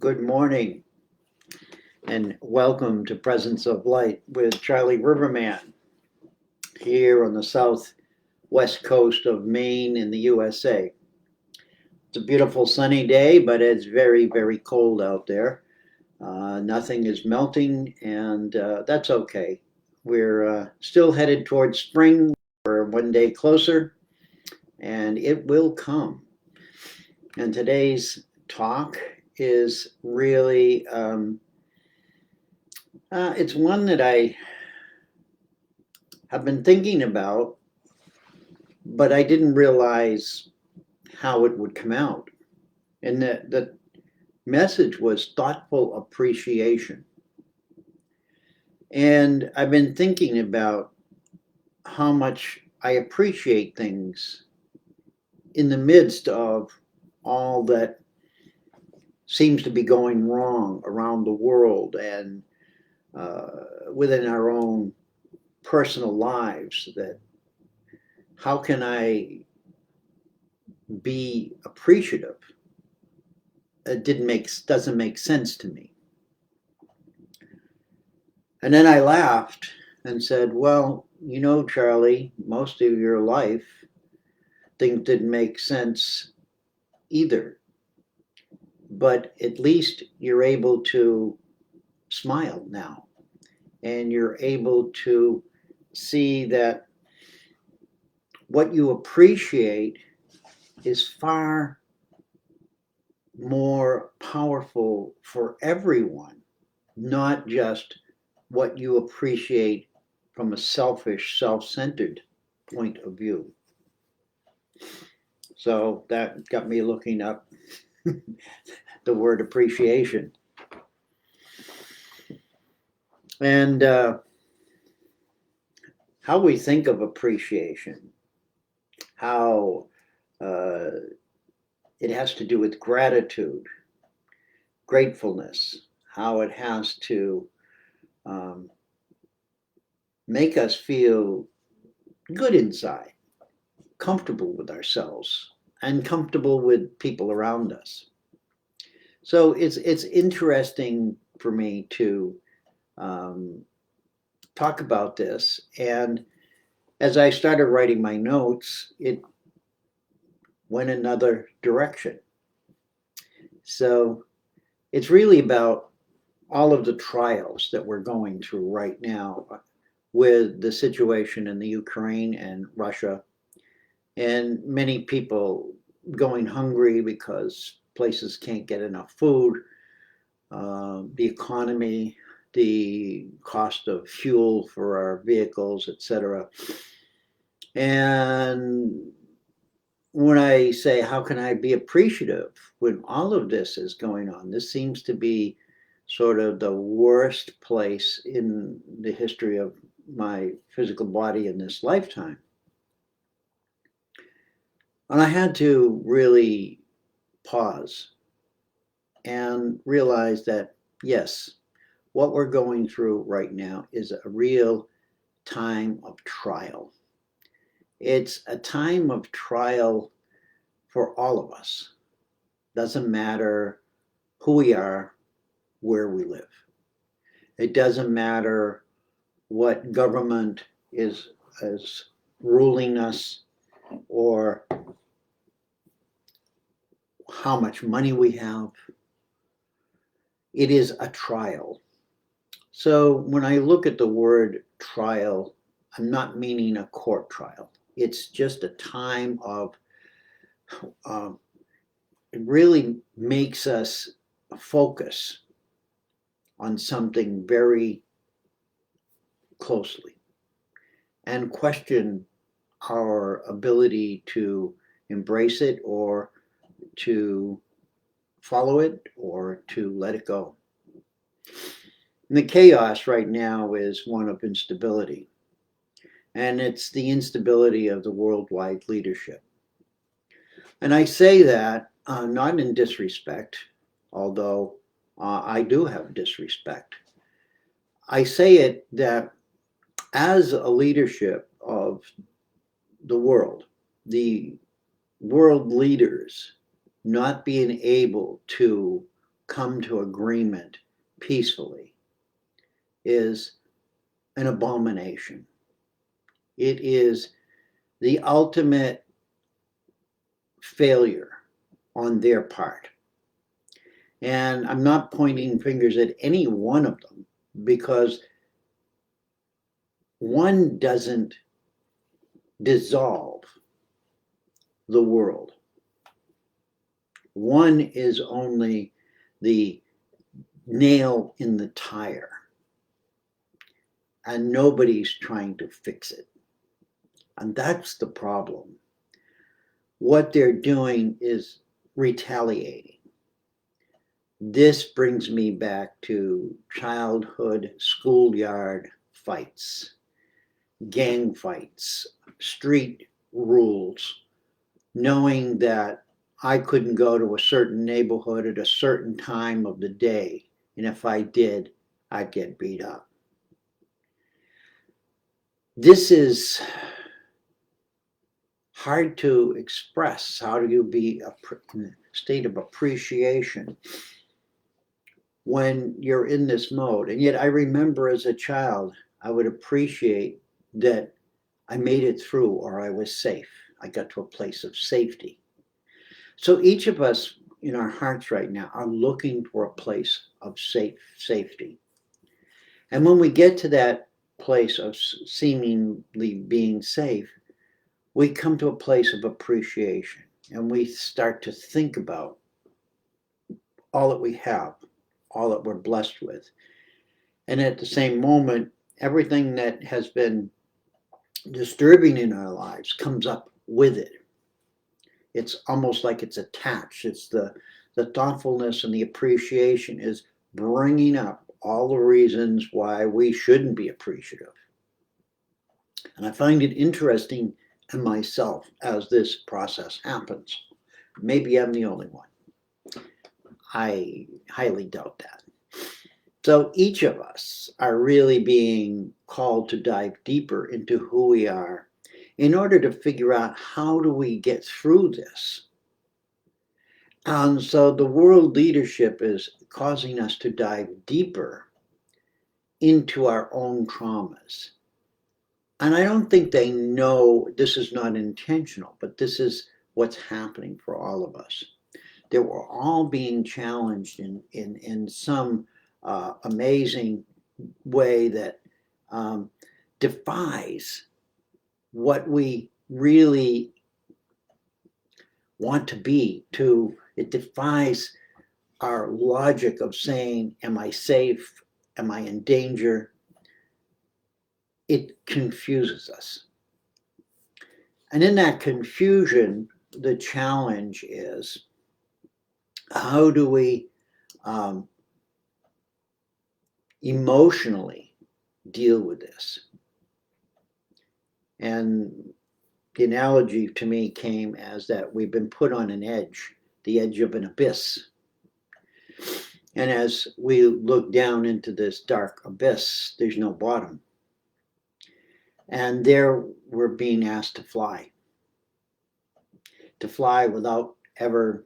Good morning and welcome to Presence of Light with Charlie Riverman here on the southwest coast of Maine in the USA. It's a beautiful sunny day, but it's very, very cold out there. Nothing is melting, and that's okay. We're still headed towards spring. We're one day closer, and it will come. And today's talk is really it's one that I have been thinking about, but I didn't realize how it would come out. And the message was thoughtful appreciation. And I've been thinking about how much I appreciate things in the midst of all that seems to be going wrong around the world and within our own personal lives. That how can I be appreciative? It doesn't make sense to me. And then I laughed and said, well, Charlie, most of your life things didn't make sense either. But at least you're able to smile now, and you're able to see that what you appreciate is far more powerful for everyone, not just what you appreciate from a selfish, self-centered point of view. So that got me looking up the word appreciation. And how we think of appreciation, how it has to do with gratitude, gratefulness, how it has to make us feel good inside, comfortable with ourselves, and comfortable with people around us. So it's interesting for me to talk about this. And as I started writing my notes, it went another direction. So it's really about all of the trials that we're going through right now with the situation in the Ukraine and Russia, and many people going hungry because places can't get enough food, the economy, the cost of fuel for our vehicles, etc. And when I say, how can I be appreciative when all of this is going on? This seems to be sort of the worst place in the history of my physical body in this lifetime. And I had to really pause and realize that, yes, what we're going through right now is a real time of trial. It's a time of trial for all of us. Doesn't matter who we are, where we live. It doesn't matter what government is ruling us or how much money we have. It is a trial. So when I look at the word trial, I'm not meaning a court trial. It's just a time of, it really makes us focus on something very closely and question our ability to embrace it or to follow it or to let it go. And the chaos right now is one of instability. And it's the instability of the worldwide leadership. And I say that not in disrespect, although I do have disrespect. I say it that as a leadership of the world leaders not being able to come to agreement peacefully is an abomination. It is the ultimate failure on their part. And I'm not pointing fingers at any one of them, because one doesn't dissolve the world. One is only the nail in the tire, and nobody's trying to fix it. And that's the problem. What they're doing is retaliating. This brings me back to childhood schoolyard fights, gang fights, street rules, knowing that I couldn't go to a certain neighborhood at a certain time of the day, and if I did, I'd get beat up. This is hard to express. How do you be in a state of appreciation when you're in this mode? And yet I remember as a child, I would appreciate that I made it through, or I was safe. I got to a place of safety. So each of us in our hearts right now are looking for a place of safety. And when we get to that place of seemingly being safe, we come to a place of appreciation, and we start to think about all that we have, all that we're blessed with. And at the same moment, everything that has been disturbing in our lives comes up with it. It's almost like it's attached. It's the thoughtfulness and the appreciation is bringing up all the reasons why we shouldn't be appreciative. And I find it interesting in myself as this process happens. Maybe I'm the only one. I highly doubt that. So each of us are really being called to dive deeper into who we are in order to figure out how do we get through this. And so the world leadership is causing us to dive deeper into our own traumas. And I don't think they know this is not intentional, but this is what's happening for all of us. That we're all being challenged in some amazing way that defies what we really want to be. It defies our logic of saying, am I safe? Am I in danger? It confuses us. And in that confusion, the challenge is, how do we emotionally deal with this? And the analogy to me came as that we've been put on an edge, the edge of an abyss. And as we look down into this dark abyss, there's no bottom. And there we're being asked to fly without ever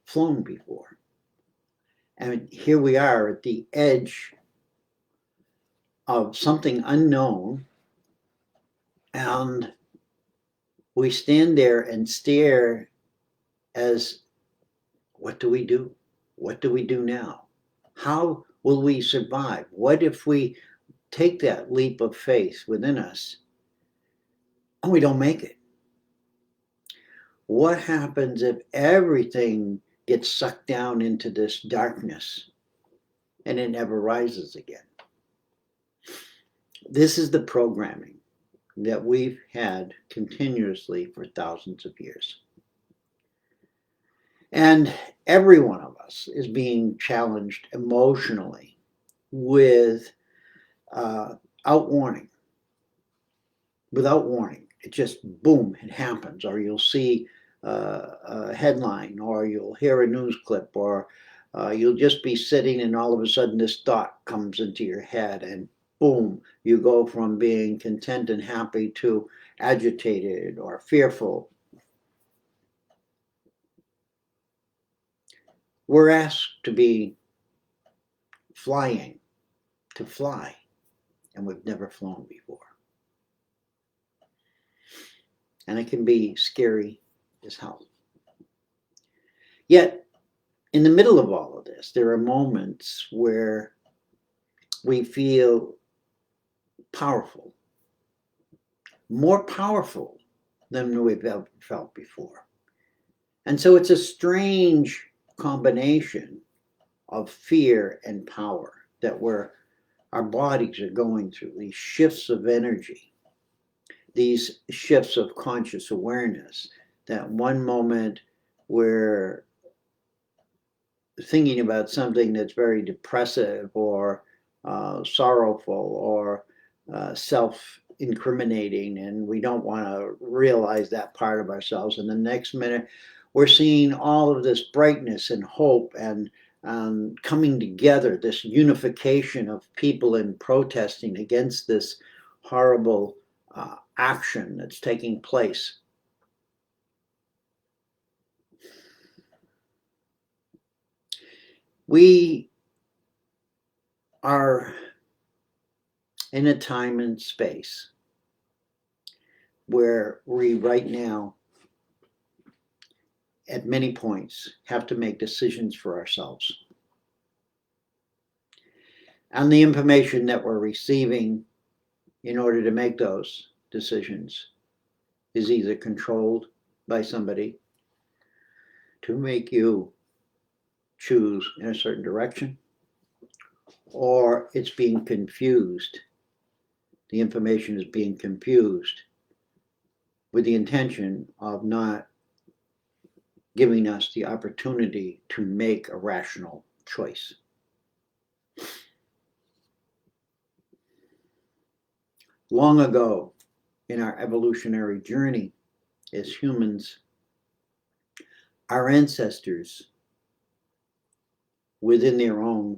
flown before. And here we are at the edge of something unknown, and we stand there and stare as, what do we do? What do we do now? How will we survive? What if we take that leap of faith within us and we don't make it? What happens if everything gets sucked down into this darkness and it never rises again? This is the programming that we've had continuously for thousands of years. And every one of us is being challenged emotionally without warning. Without warning. It just, boom, it happens. Or you'll see a headline, or you'll hear a news clip, or you'll just be sitting and all of a sudden this thought comes into your head, and boom, you go from being content and happy to agitated or fearful. We're asked to be flying, to fly, and we've never flown before. And it can be scary as hell. Yet, in the middle of all of this, there are moments where we feel powerful, more powerful than we've ever felt before. And so it's a strange combination of fear and power that our bodies are going through, these shifts of energy, these shifts of conscious awareness. That one moment we're thinking about something that's very depressive or sorrowful or self-incriminating, and we don't want to realize that part of ourselves. And the next minute, we're seeing all of this brightness and hope and coming together, this unification of people in protesting against this horrible action that's taking place. We are in a time and space where we right now, at many points, have to make decisions for ourselves. And the information that we're receiving in order to make those decisions is either controlled by somebody to make you choose in a certain direction, or it's being confused. The information is being confused with the intention of not giving us the opportunity to make a rational choice. Long ago in our evolutionary journey as humans, our ancestors within their own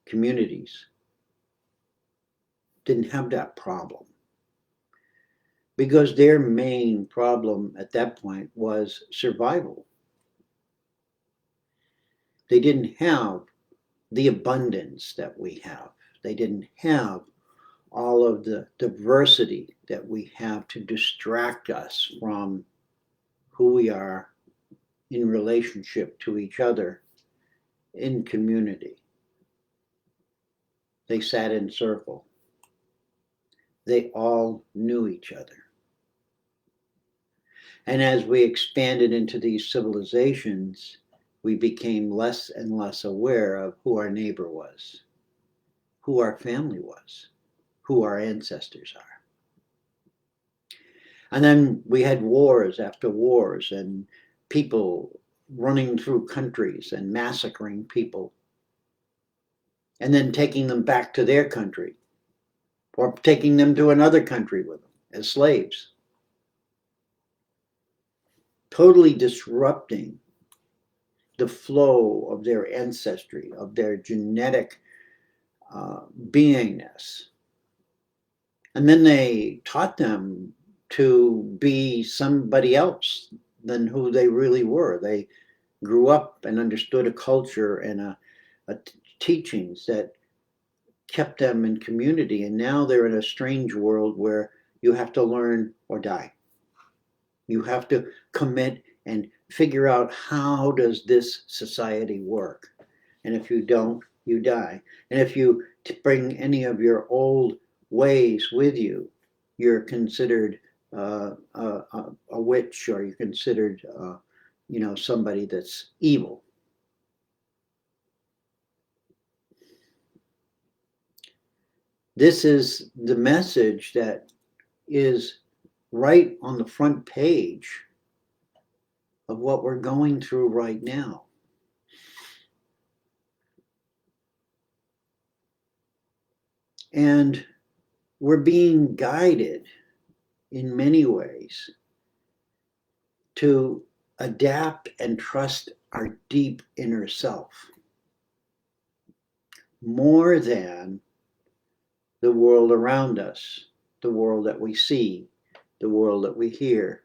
communities didn't have that problem, because their main problem at that point was survival. They didn't have the abundance that we have. They didn't have all of the diversity that we have to distract us from who we are in relationship to each other in community. They sat in circle. They all knew each other. And as we expanded into these civilizations, we became less and less aware of who our neighbor was, who our family was, who our ancestors are. And then we had wars after wars and people running through countries and massacring people, and then taking them back to their country or taking them to another country with them as slaves. Totally disrupting the flow of their ancestry, of their genetic beingness. And then they taught them to be somebody else than who they really were. They grew up and understood a culture and a teachings that kept them in community. And now they're in a strange world where you have to learn or die. You have to commit and figure out, how does this society work? And if you don't, you die. And if you bring any of your old ways with you, you're considered a witch, or you're considered somebody that's evil. This is the message that is right on the front page of what we're going through right now. And we're being guided in many ways to adapt and trust our deep inner self more than the world around us, the world that we see, the world that we hear.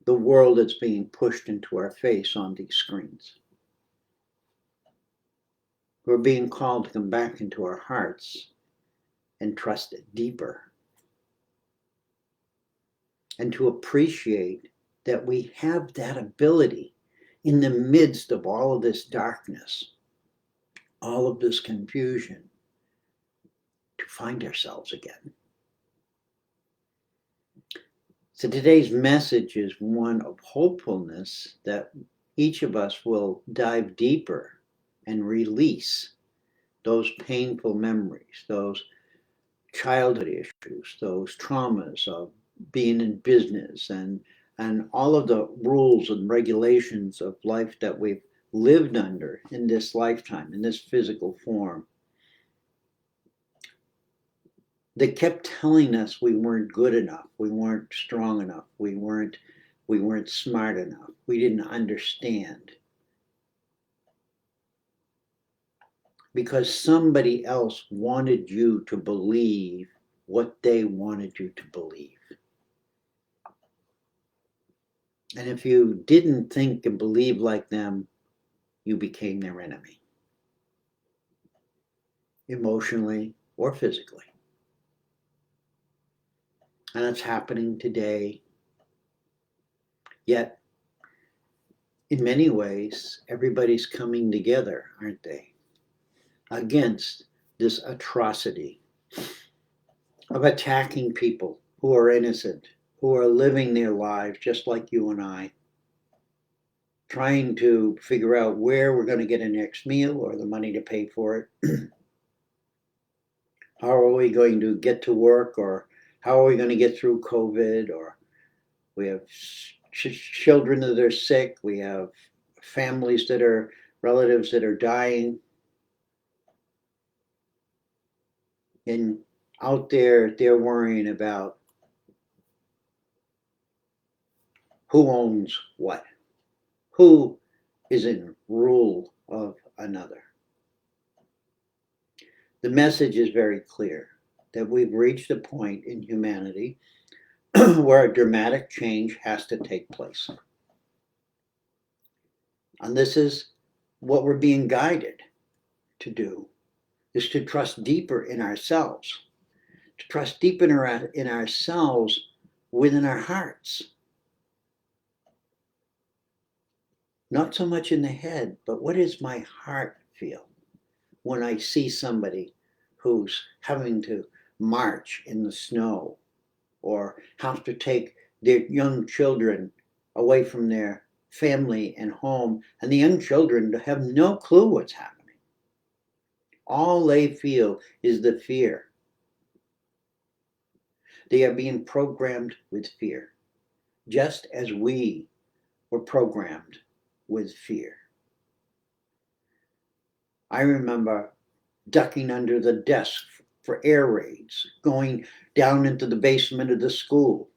the world that's being pushed into our face on these screens. We're being called to come back into our hearts and trust it deeper, and to appreciate that we have that ability in the midst of all of this darkness, all of this confusion, to find ourselves again. So today's message is one of hopefulness that each of us will dive deeper and release those painful memories, those childhood issues, those traumas of being in business, and all of the rules and regulations of life that we've lived under in this lifetime, in this physical form, that kept telling us we weren't good enough, we weren't strong enough, we weren't smart enough, we didn't understand. Because somebody else wanted you to believe what they wanted you to believe. And if you didn't think and believe like them, you became their enemy, emotionally or physically. And it's happening today. Yet, in many ways, everybody's coming together, aren't they, against this atrocity of attacking people who are innocent, who are living their lives just like you and I, trying to figure out where we're going to get a next meal or the money to pay for it. How are we going to get to work, or how are we going to get through COVID? Or we have children that are sick, we have families that are relatives that are dying. And out there, they're worrying about who owns what, who is in rule of another. The message is very clear that we've reached a point in humanity where a dramatic change has to take place. And this is what we're being guided to do, is to trust deeper in ourselves, to trust deeper in ourselves within our hearts. Not so much in the head, but what does my heart feel when I see somebody who's having to march in the snow, or have to take their young children away from their family and home, and the young children have no clue what's happening. All they feel is the fear. They are being programmed with fear, just as we were programmed with fear. I remember ducking under the desk for air raids, going down into the basement of the school.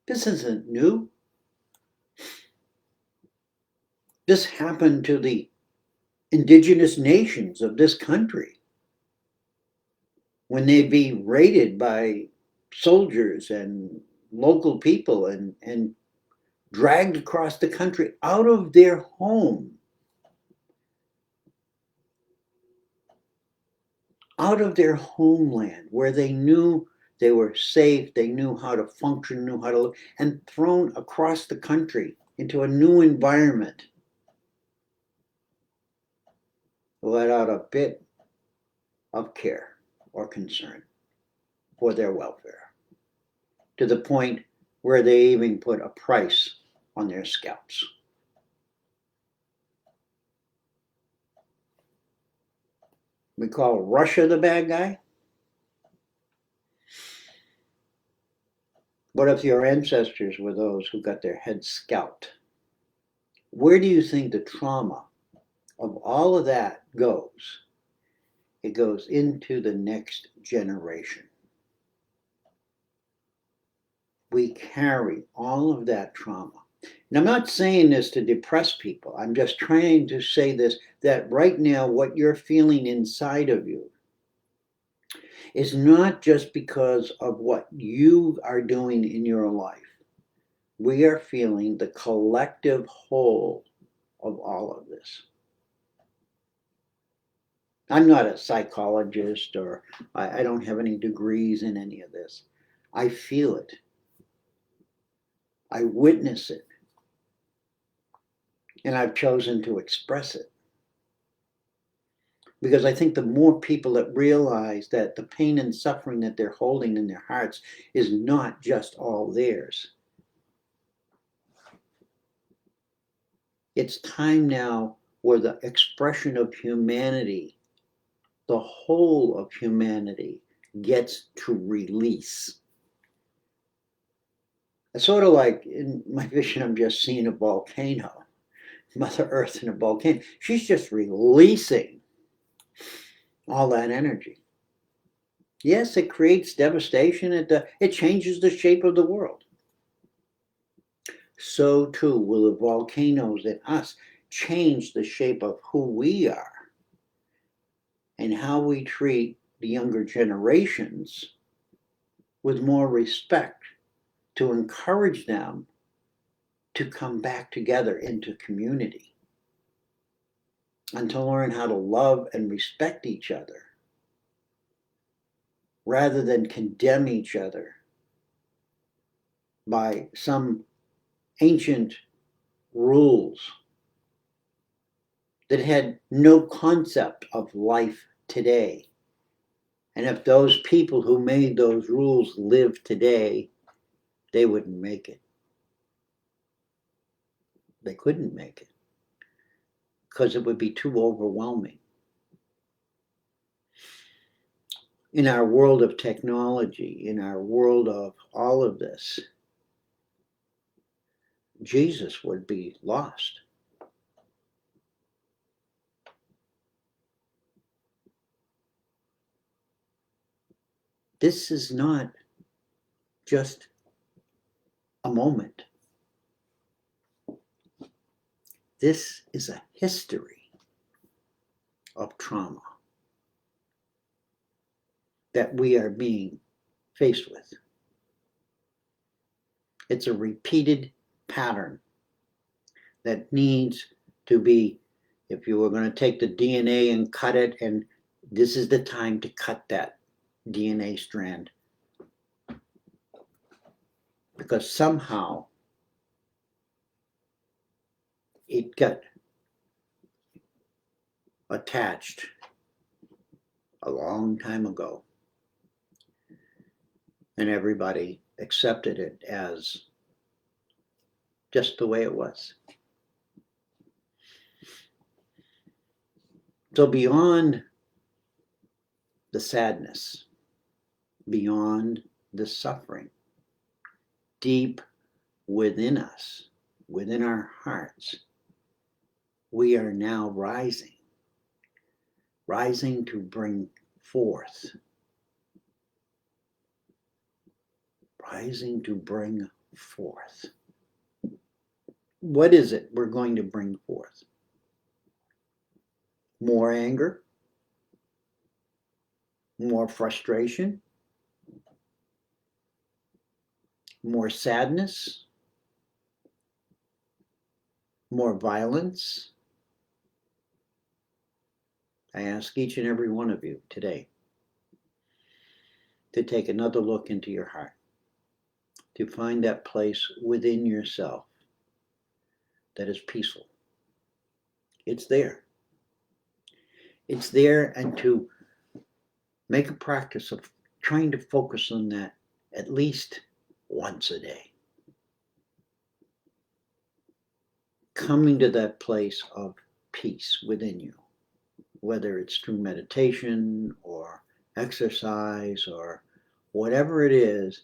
This isn't new. This happened to the indigenous nations of this country when they'd be raided by soldiers and local people and dragged across the country out of their home, out of their homeland, where they knew they were safe, they knew how to function, knew how to live, and thrown across the country into a new environment without a bit of care or concern for their welfare, to the point where they even put a price on their scalps. We call Russia the bad guy? What if your ancestors were those who got their heads scalped? Where do you think the trauma of all of that goes? It goes into the next generation. We carry all of that trauma. And I'm not saying this to depress people. I'm just trying to say this, that right now what you're feeling inside of you is not just because of what you are doing in your life, we are feeling the collective whole of all of this. I'm not a psychologist, or I don't have any degrees in any of this. I feel it. I witness it. And I've chosen to express it. Because I think the more people that realize that the pain and suffering that they're holding in their hearts is not just all theirs. It's time now where the expression of humanity, the whole of humanity, gets to release. It's sort of like in my vision, I'm just seeing a volcano, Mother Earth in a volcano. She's just releasing all that energy. Yes, it creates devastation. It changes the shape of the world. So too will the volcanoes in us change the shape of who we are and how we treat the younger generations with more respect, to encourage them to come back together into community and to learn how to love and respect each other rather than condemn each other by some ancient rules that had no concept of life today. And if those people who made those rules lived today, they wouldn't make it. They couldn't make it because it would be too overwhelming. In our world of technology, in our world of all of this, Jesus would be lost. This is not just a moment. This is a history of trauma that we are being faced with. It's a repeated pattern that needs to be, if you were going to take the DNA and cut it, and this is the time to cut that DNA strand. Because somehow it got attached a long time ago. And everybody accepted it as just the way it was. So beyond the sadness, beyond the suffering, deep within us, within our hearts, we are now rising to bring forth, rising to bring forth. What is it we're going to bring forth? More anger? More frustration? More sadness? More violence? I ask each and every one of you today to take another look into your heart, to find that place within yourself that is peaceful. It's there. It's there, and to make a practice of trying to focus on that at least once a day. Coming to that place of peace within you, whether it's through meditation or exercise or whatever it is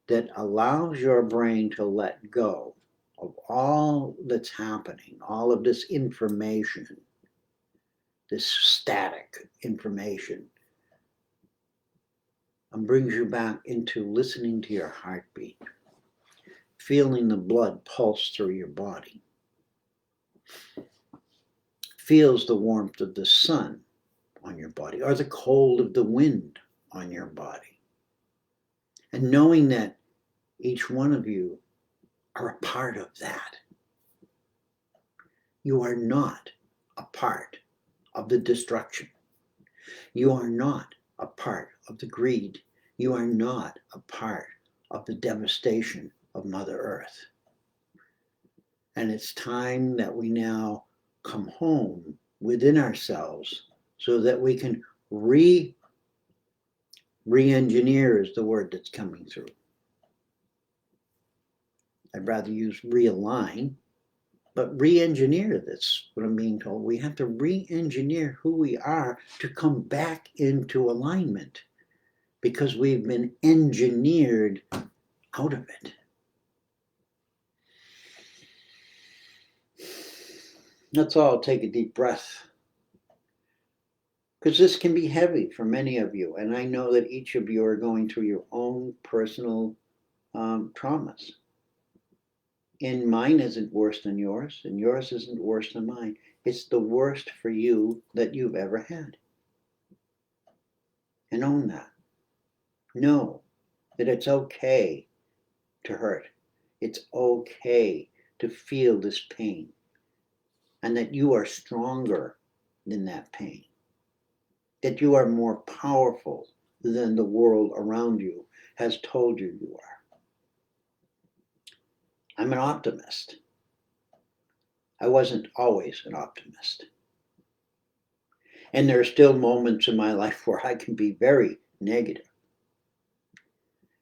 that allows your brain to let go of all that's happening, all of this information, this static information, and brings you back into listening to your heartbeat, feeling the blood pulse through your body, feels the warmth of the sun on your body or the cold of the wind on your body. And knowing that each one of you are a part of that. You are not a part of the destruction. You are not a part of the greed. You are not a part of the devastation of Mother Earth. And it's time that we now come home within ourselves so that we can re-engineer is the word that's coming through. I'd rather use realign, but re-engineer, that's what I'm being told. We have to re-engineer who we are to come back into alignment because we've been engineered out of it. Let's all take a deep breath, because this can be heavy for many of you, and I know that each of you are going through your own personal traumas. And mine isn't worse than yours, and yours isn't worse than mine. It's the worst for you that you've ever had. And own that. Know that it's okay to hurt. It's okay to feel this pain, and that you are stronger than that pain. That you are more powerful than the world around you has told you you are. I'm an optimist. I wasn't always an optimist. And there are still moments in my life where I can be very negative.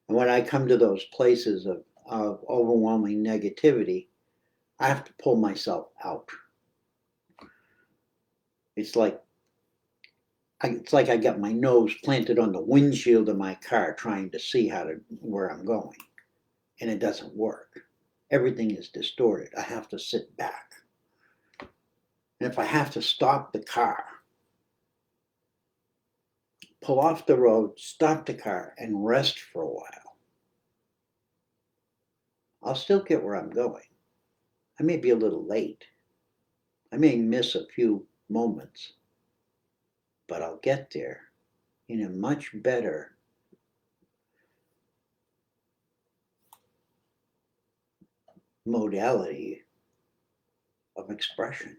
And when I come to those places of overwhelming negativity, I have to pull myself out. It's like I got my nose planted on the windshield of my car trying to see where I'm going. And it doesn't work. Everything is distorted. I have to sit back. And if I have to stop the car, pull off the road, stop the car, and rest for a while, I'll still get where I'm going. I may be a little late. I may miss a few moments, but I'll get there in a much better modality of expression.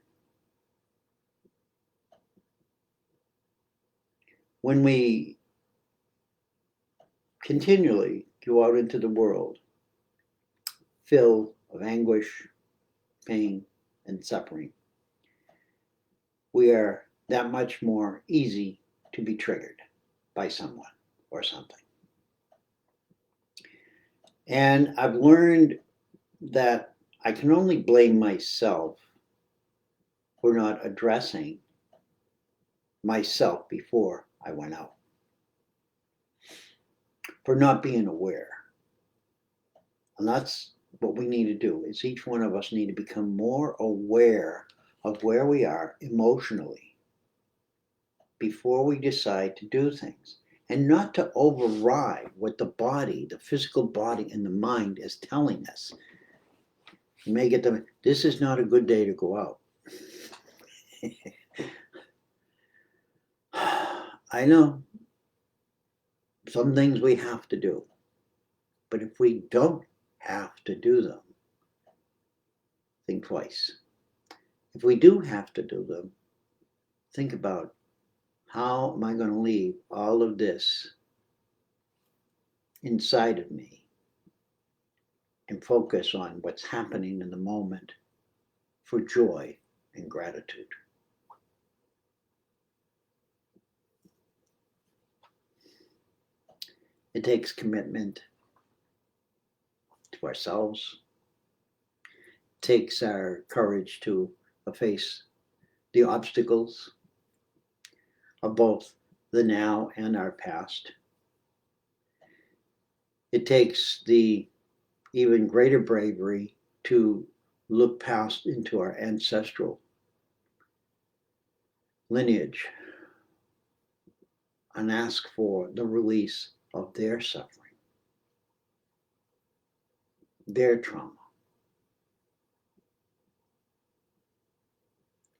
When we continually go out into the world filled of anguish, pain, and suffering, we are that much more easy to be triggered by someone or something. And I've learned that I can only blame myself for not addressing myself before I went out, for not being aware. And that's what we need to do, is each one of us need to become more aware of where we are emotionally before we decide to do things, and not to override what the body, the physical body and the mind is telling us. You may get them, this is not a good day to go out. I know some things we have to do, but if we don't have to do them, think twice. If we do have to do them, think about, how am I going to leave all of this inside of me and focus on what's happening in the moment for joy and gratitude. It takes commitment to ourselves. It takes our courage to face the obstacles of both the now and our past. It takes the even greater bravery to look past into our ancestral lineage and ask for the release of their suffering, their trauma.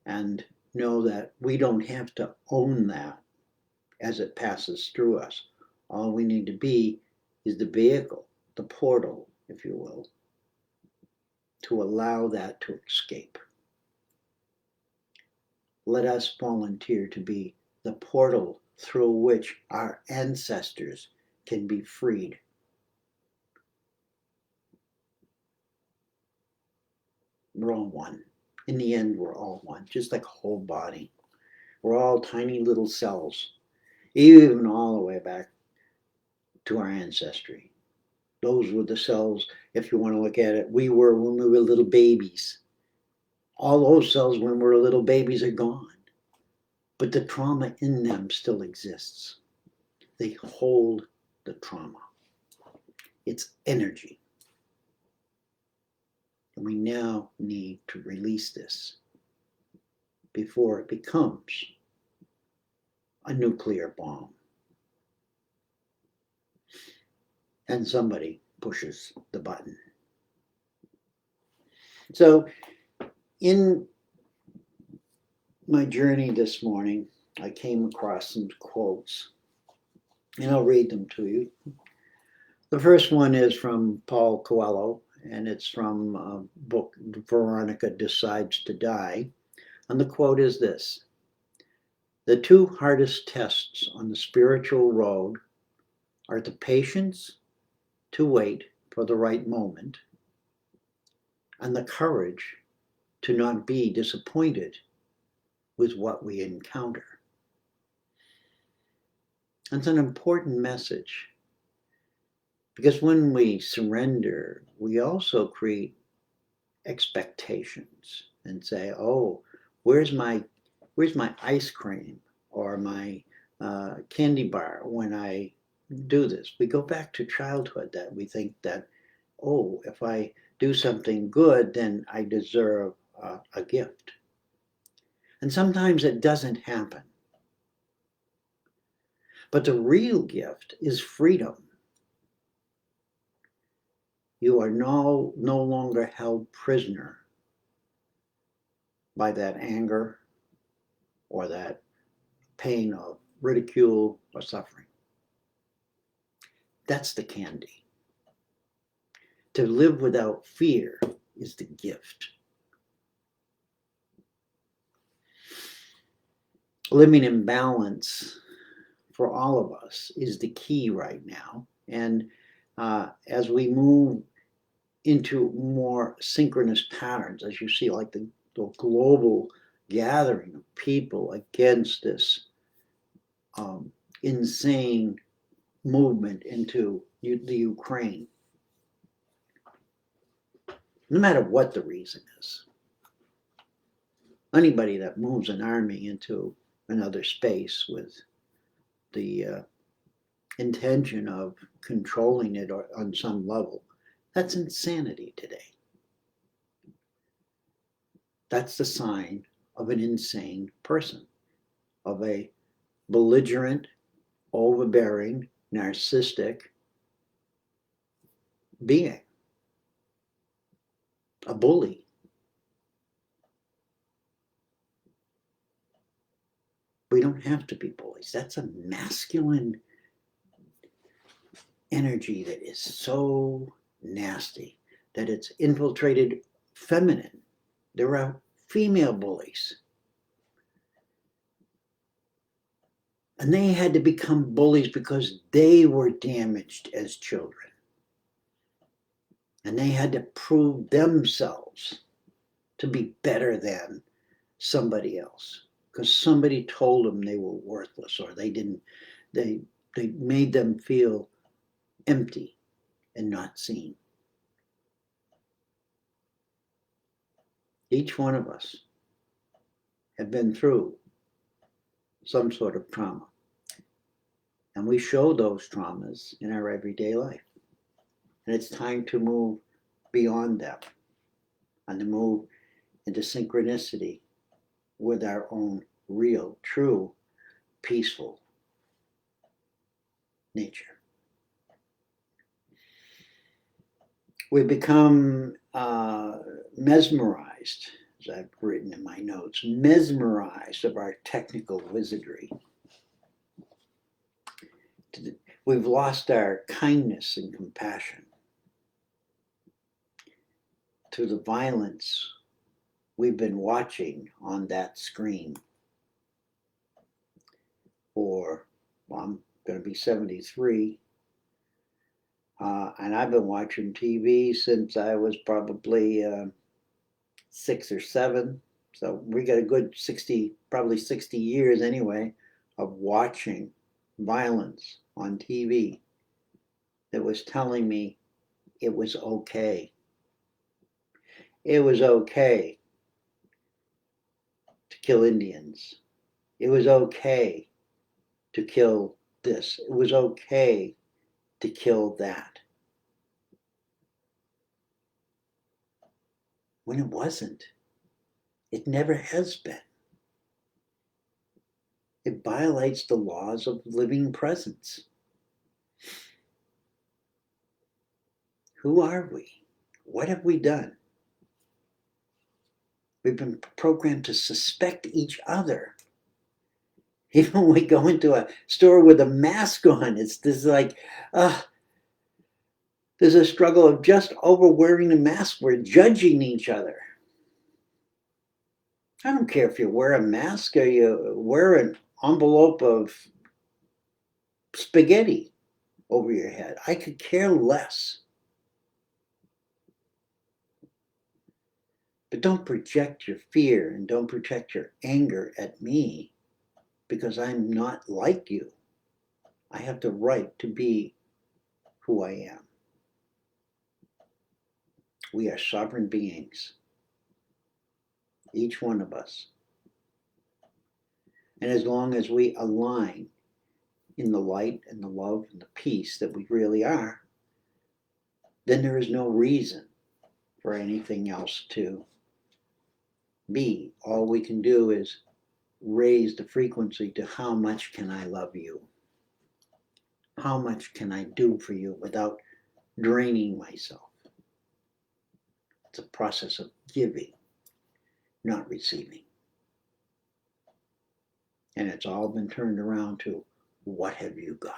And know that we don't have to own that as it passes through us. All we need to be is the vehicle, the portal, if you will, to allow that to escape. Let us volunteer to be the portal through which our ancestors can be freed. We're all one. In the end, we're all one, just like a whole body. We're all tiny little cells, even all the way back to our ancestry. Those were the cells, if you want to look at it, we were when we were little babies. All those cells when we were little babies are gone. But the trauma in them still exists. They hold the trauma. It's energy. And we now need to release this before it becomes a nuclear bomb. And somebody pushes the button. So in my journey this morning, I came across some quotes, and I'll read them to you. The first one is from Paul Coelho, and it's from a book, Veronica Decides to Die. And the quote is this: "The two hardest tests on the spiritual road are the patience to wait for the right moment and the courage to not be disappointed with what we encounter." That's an important message, because when we surrender, we also create expectations and say, oh, where's my ice cream or my candy bar when I do this? We go back to childhood, that we think that, oh, if I do something good, then I deserve a gift. And sometimes it doesn't happen. But the real gift is freedom. You are no longer held prisoner by that anger or that pain of ridicule or suffering. That's the candy. To live without fear is the gift. Living in balance for all of us is the key right now. And as we move into more synchronous patterns, as you see, like the global gathering of people against this insane movement into the Ukraine, no matter what the reason is. Anybody that moves an army into another space with the intention of controlling it on some level, that's insanity today. That's the sign of an insane person, of a belligerent, overbearing, narcissistic being, a bully. We don't have to be bullies. That's a masculine energy that is so nasty that it's infiltrated feminine. There are female bullies. And they had to become bullies because they were damaged as children. And they had to prove themselves to be better than somebody else, because somebody told them they were worthless, or they made them feel empty and not seen. Each one of us have been through some sort of trauma, and we show those traumas in our everyday life. And it's time to move beyond them and to move into synchronicity with our own real, true, peaceful nature. We become mesmerized, as I've written in my notes, mesmerized of our technical wizardry. We've lost our kindness and compassion. to the violence we've been watching on that screen for, well, I'm going to be 73. And I've been watching TV since I was probably 6 or 7. So we got a good 60, probably 60 years anyway, of watching violence on TV that was telling me it was okay. It was okay to kill Indians. It was okay to kill this. It was okay to kill that. When it wasn't. It never has been. It violates the laws of living presence. Who are we? What have we done? We've been programmed to suspect each other. Even when we go into a store with a mask on, it's this like, there's a struggle of just over wearing the mask. We're judging each other. I don't care if you wear a mask or you wear an envelope of spaghetti over your head. I could care less. But don't project your fear and don't project your anger at me because I'm not like you. I have the right to be who I am. We are sovereign beings, each one of us. And as long as we align in the light and the love and the peace that we really are, then there is no reason for anything else to be. All we can do is raise the frequency to how much can I love you? How much can I do for you without draining myself? It's a process of giving, not receiving. And it's all been turned around to, what have you got?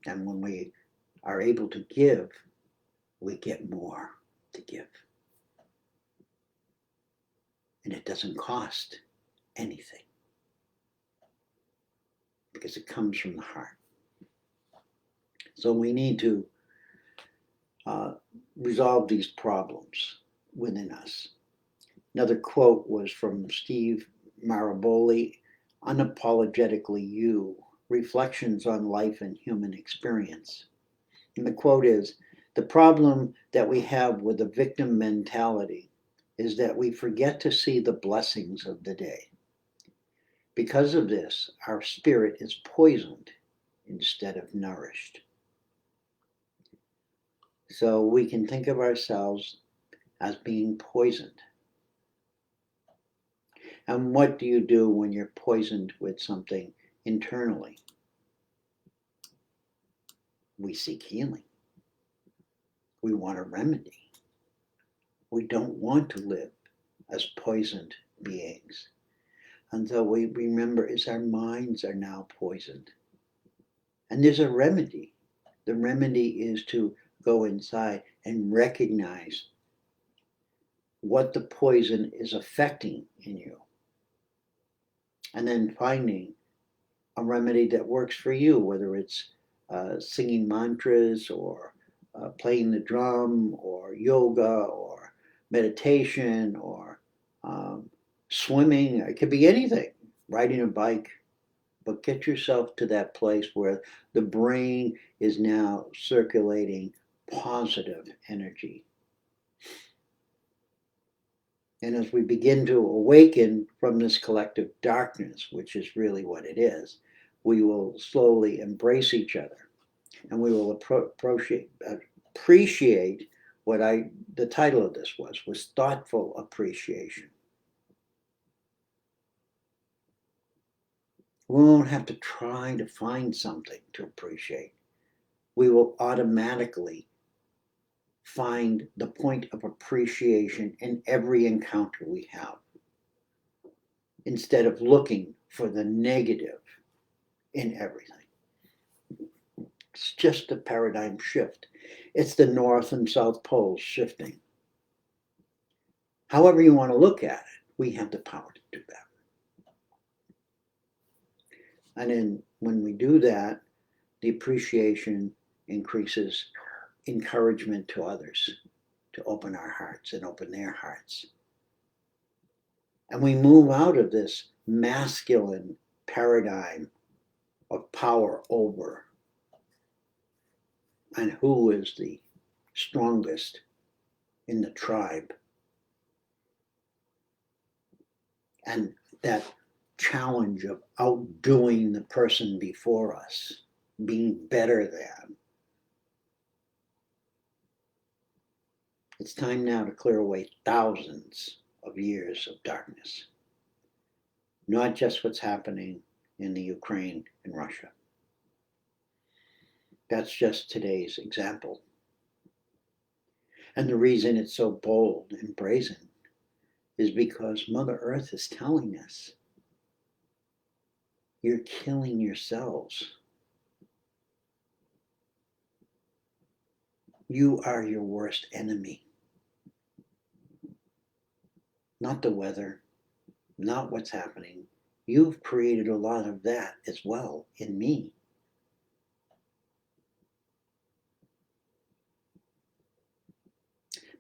And when we are able to give, we get more to give. And it doesn't cost anything because it comes from the heart. So we need to resolve these problems within us. Another quote was from Steve Maraboli, Unapologetically You, Reflections on Life and Human Experience. And the quote is, the problem that we have with the victim mentality is that we forget to see the blessings of the day. Because of this, our spirit is poisoned instead of nourished. So we can think of ourselves as being poisoned. And what do you do when you're poisoned with something internally? We seek healing. We want a remedy. We don't want to live as poisoned beings until we remember is our minds are now poisoned. And there's a remedy. The remedy is to go inside and recognize what the poison is affecting in you. And then finding a remedy that works for you, whether it's singing mantras or playing the drum or yoga or meditation or swimming. It could be anything, riding a bike. But get yourself to that place where the brain is now circulating positive energy. And as we begin to awaken from this collective darkness, which is really what it is, we will slowly embrace each other. And we will appreciate what the title of this was thoughtful appreciation. We won't have to try to find something to appreciate. We will automatically find the point of appreciation in every encounter we have, instead of looking for the negative in everything. It's just a paradigm shift. It's the North and South poles shifting. However you want to look at it, we have the power to do that. And then when we do that, the appreciation increases, encouragement to others to open our hearts and open their hearts. And we move out of this masculine paradigm of power over and who is the strongest in the tribe. And that challenge of outdoing the person before us, being better than. It's time now to clear away thousands of years of darkness. Not just what's happening in the Ukraine and Russia. That's just today's example. And the reason it's so bold and brazen is because Mother Earth is telling us, you're killing yourselves. You are your worst enemy. Not the weather, not what's happening. You've created a lot of that as well in me.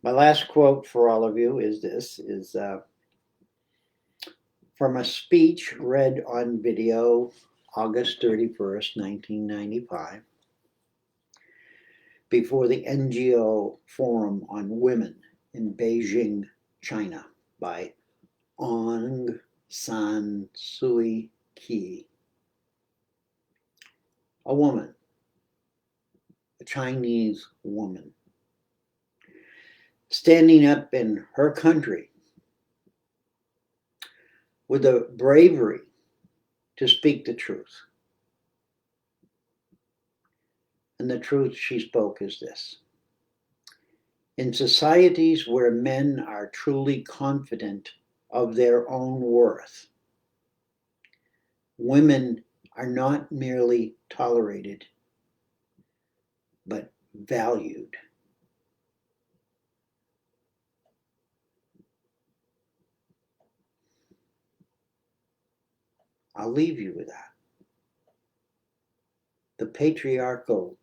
My last quote for all of you is this, from a speech read on video August 31st, 1995, before the NGO Forum on Women in Beijing, China, by Aung San Suu Kyi. A woman, a Chinese woman, standing up in her country with the bravery to speak the truth. And the truth she spoke is this: in societies where men are truly confident of their own worth, women are not merely tolerated, but valued. I'll leave you with that. The patriarchal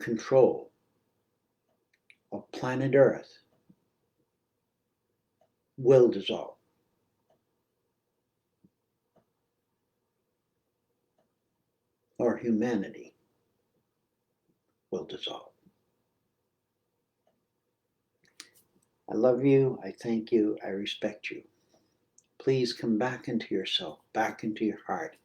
control of planet Earth will dissolve. Or humanity will dissolve. I love you, I thank you, I respect you. Please come back into yourself, back into your heart.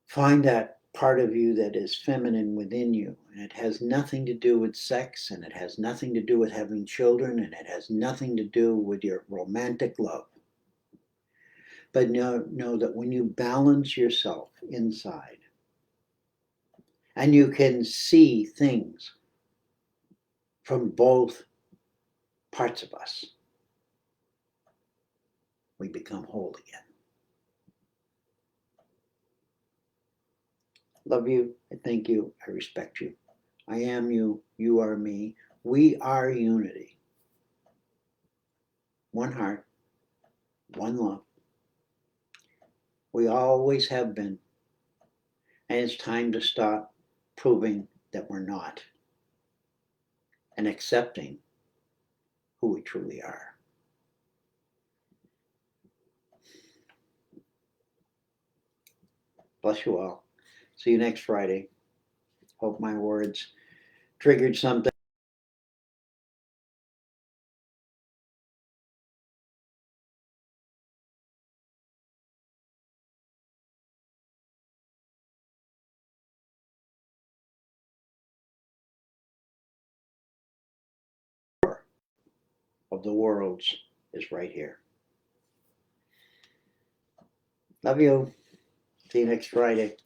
Find that part of you that is feminine within you, and it has nothing to do with sex, and it has nothing to do with having children, and it has nothing to do with your romantic love. But know that when you balance yourself inside, and you can see things from both parts of us, we become whole again. Love you, I thank you, I respect you. I am you, you are me. We are unity. One heart, one love. We always have been. And it's time to stop proving that we're not and accepting who we truly are. Bless you all. See you next Friday. Hope my words triggered something of the worlds is right here. Love you. See you next Friday.